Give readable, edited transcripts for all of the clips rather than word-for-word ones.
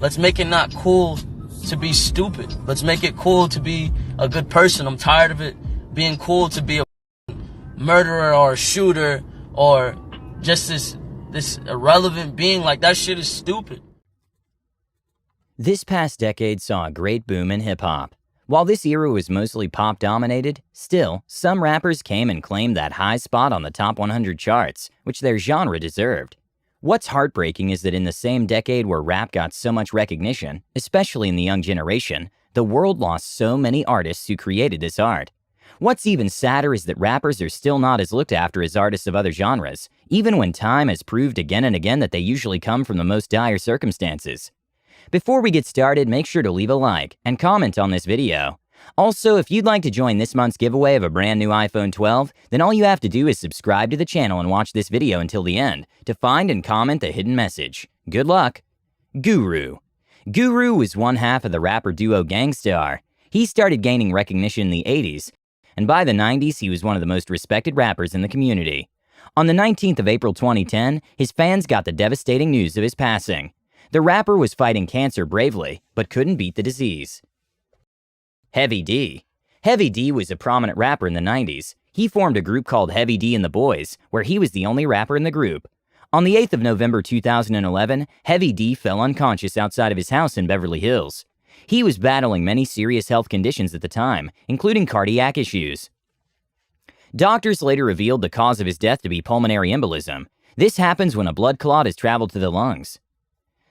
Let's make it not cool to be stupid. Let's make it cool to be a good person. I'm tired of it being cool to be a murderer or a shooter or just this irrelevant being. Like, that shit is stupid. This past decade saw a great boom in hip-hop. While this era was mostly pop-dominated, still, some rappers came and claimed that high spot on the top 100 charts, which their genre deserved. What's heartbreaking is that in the same decade where rap got so much recognition, especially in the young generation, the world lost so many artists who created this art. What's even sadder is that rappers are still not as looked after as artists of other genres, even when time has proved again and again that they usually come from the most dire circumstances. Before we get started, make sure to leave a like and comment on this video. Also, if you'd like to join this month's giveaway of a brand new iPhone 12, then all you have to do is subscribe to the channel and watch this video until the end to find and comment the hidden message. Good luck! Guru. Guru was one half of the rapper duo Gang Starr. He started gaining recognition in the 80s, and by the 90s he was one of the most respected rappers in the community. On the 19th of April 2010, his fans got the devastating news of his passing. The rapper was fighting cancer bravely, but couldn't beat the disease. Heavy D. Heavy D was a prominent rapper in the 90s. He formed a group called Heavy D and the Boys, where he was the only rapper in the group. On the 8th of November 2011, Heavy D fell unconscious outside of his house in Beverly Hills. He was battling many serious health conditions at the time, including cardiac issues. Doctors later revealed the cause of his death to be pulmonary embolism. This happens when a blood clot has traveled to the lungs.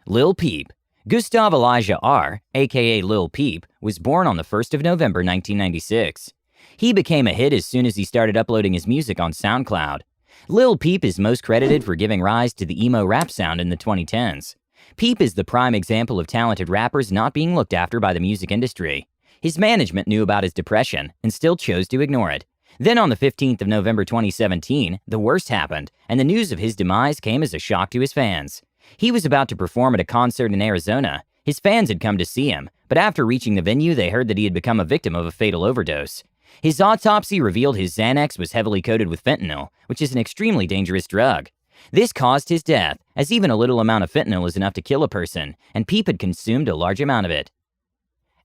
Lil Peep. Gustav Elijah R., aka Lil Peep, was born on the 1st of November 1996. He became a hit as soon as he started uploading his music on SoundCloud. Lil Peep is most credited for giving rise to the emo rap sound in the 2010s. Peep is the prime example of talented rappers not being looked after by the music industry. His management knew about his depression and still chose to ignore it. Then on the 15th of November 2017, the worst happened, and the news of his demise came as a shock to his fans. He was about to perform at a concert in Arizona. His fans had come to see him, but after reaching the venue, they heard that he had become a victim of a fatal overdose. His autopsy revealed his Xanax was heavily coated with fentanyl, which is an extremely dangerous drug. This caused his death, as even a little amount of fentanyl is enough to kill a person, and Peep had consumed a large amount of it.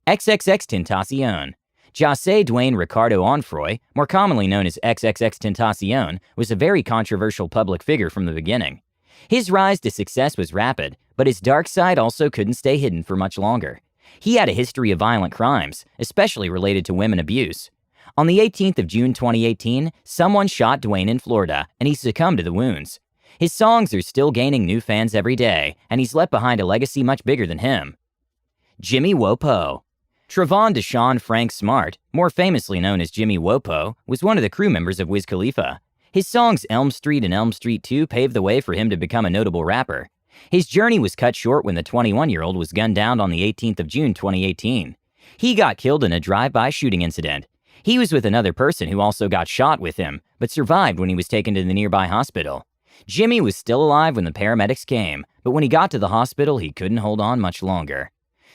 XXXTentacion. José Dwayne Ricardo Onfroy, more commonly known as XXXTentacion, was a very controversial public figure from the beginning. His rise to success was rapid, but his dark side also couldn't stay hidden for much longer. He had a history of violent crimes, especially related to women abuse. On the 18th of June 2018, someone shot Dwayne in Florida, and he succumbed to the wounds. His songs are still gaining new fans every day, and he's left behind a legacy much bigger than him. Jimmy Wopo. Trevon Deshaun Frank Smart, more famously known as Jimmy Wopo, was one of the crew members of Wiz Khalifa. His songs Elm Street and Elm Street 2 paved the way for him to become a notable rapper. His journey was cut short when the 21-year-old was gunned down on the 18th of June 2018. He got killed in a drive-by shooting incident. He was with another person who also got shot with him, but survived when he was taken to the nearby hospital. Jimmy was still alive when the paramedics came, but when he got to the hospital, he couldn't hold on much longer.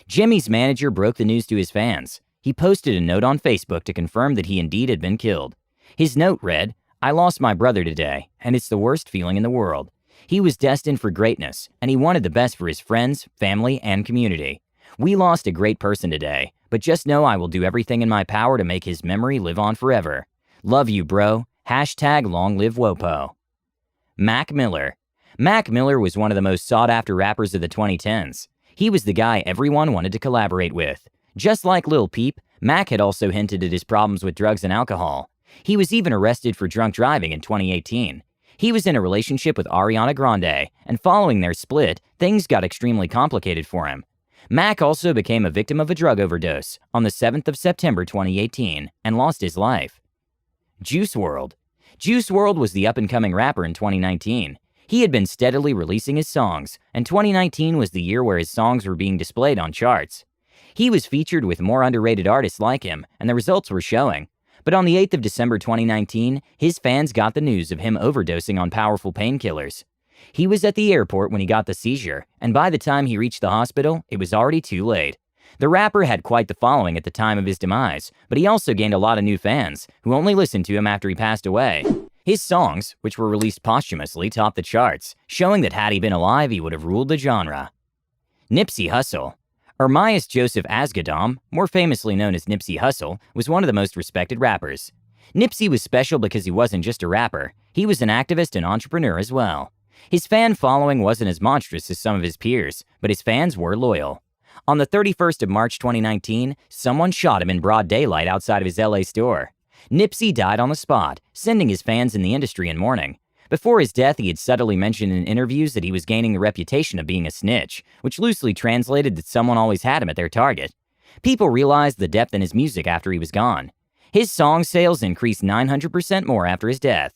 Jimmy's manager broke the news to his fans. He posted a note on Facebook to confirm that he indeed had been killed. His note read, "I lost my brother today, and it's the worst feeling in the world. He was destined for greatness, and he wanted the best for his friends, family, and community. We lost a great person today, but just know I will do everything in my power to make his memory live on forever. Love you, bro. Hashtag long live Wopo." Mac Miller. Mac Miller was one of the most sought-after rappers of the 2010s. He was the guy everyone wanted to collaborate with. Just like Lil Peep, Mac had also hinted at his problems with drugs and alcohol. He was even arrested for drunk driving in 2018. He was in a relationship with Ariana Grande, and following their split, things got extremely complicated for him. Mac also became a victim of a drug overdose on the 7th of September 2018 and lost his life. Juice WRLD. Juice WRLD was the up-and-coming rapper in 2019. He had been steadily releasing his songs, and 2019 was the year where his songs were being displayed on charts. He was featured with more underrated artists like him, and the results were showing. But on the 8th of December 2019, his fans got the news of him overdosing on powerful painkillers. He was at the airport when he got the seizure, and by the time he reached the hospital, it was already too late. The rapper had quite the following at the time of his demise, but he also gained a lot of new fans, who only listened to him after he passed away. His songs, which were released posthumously, topped the charts, showing that had he been alive, he would have ruled the genre. Nipsey Hussle. Ermias Joseph Asghedom, more famously known as Nipsey Hussle, was one of the most respected rappers. Nipsey was special because he wasn't just a rapper, he was an activist and entrepreneur as well. His fan following wasn't as monstrous as some of his peers, but his fans were loyal. On the 31st of March 2019, someone shot him in broad daylight outside of his LA store. Nipsey died on the spot, sending his fans in the industry in mourning. Before his death, he had subtly mentioned in interviews that he was gaining the reputation of being a snitch, which loosely translated that someone always had him at their target. People realized the depth in his music after he was gone. His song sales increased 900% more after his death.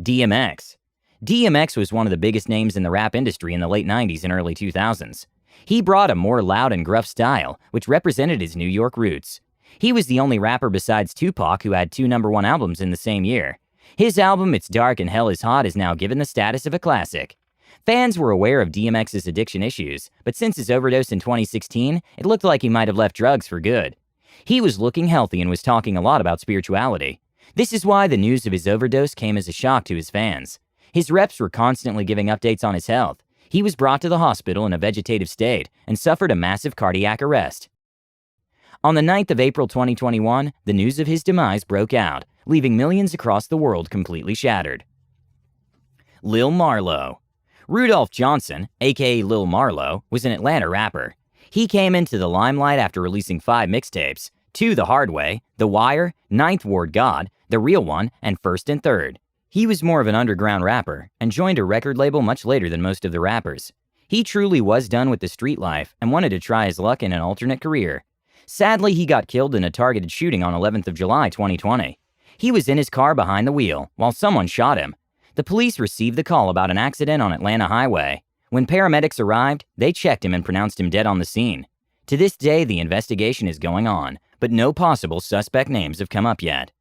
DMX. DMX was one of the biggest names in the rap industry in the late 90s and early 2000s. He brought a more loud and gruff style, which represented his New York roots. He was the only rapper besides Tupac who had 2 #1 albums in the same year. His album, It's Dark and Hell is Hot, is now given the status of a classic. Fans were aware of DMX's addiction issues, but since his overdose in 2016, it looked like he might have left drugs for good. He was looking healthy and was talking a lot about spirituality. This is why the news of his overdose came as a shock to his fans. His reps were constantly giving updates on his health. He was brought to the hospital in a vegetative state and suffered a massive cardiac arrest. On the 9th of April 2021, the news of his demise broke out, leaving millions across the world completely shattered. Lil Marlowe. Rudolph Johnson, aka Lil Marlowe, was an Atlanta rapper. He came into the limelight after releasing 5 mixtapes, 2 The Hard Way, The Wire, Ninth Ward God, The Real One, and First and Third. He was more of an underground rapper and joined a record label much later than most of the rappers. He truly was done with the street life and wanted to try his luck in an alternate career. Sadly, he got killed in a targeted shooting on 11th of July 2020. He was in his car behind the wheel while someone shot him. The police received the call about an accident on Atlanta Highway. When paramedics arrived, they checked him and pronounced him dead on the scene. To this day, the investigation is going on, but no possible suspect names have come up yet.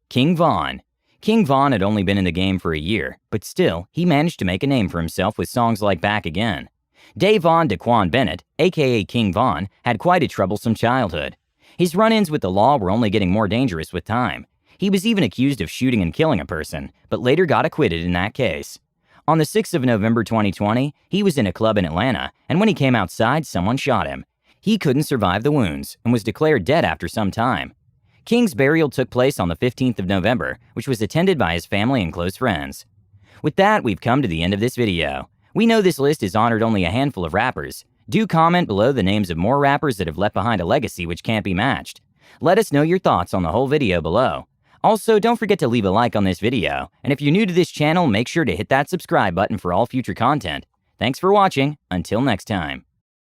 King Von. King Von had only been in the game for a year, but still, he managed to make a name for himself with songs like Back Again. Davon Daquan Bennett, aka King Von, had quite a troublesome childhood. His run-ins with the law were only getting more dangerous with time. He was even accused of shooting and killing a person, but later got acquitted in that case. On the 6th of November 2020, he was in a club in Atlanta, and when he came outside, someone shot him. He couldn't survive the wounds and was declared dead after some time. King's burial took place on the 15th of November, which was attended by his family and close friends. With that, we've come to the end of this video. We know this list has honored only a handful of rappers. Do comment below the names of more rappers that have left behind a legacy which can't be matched. Let us know your thoughts on the whole video below. Also, don't forget to leave a like on this video, and if you're new to this channel, make sure to hit that subscribe button for all future content. Thanks for watching, until next time.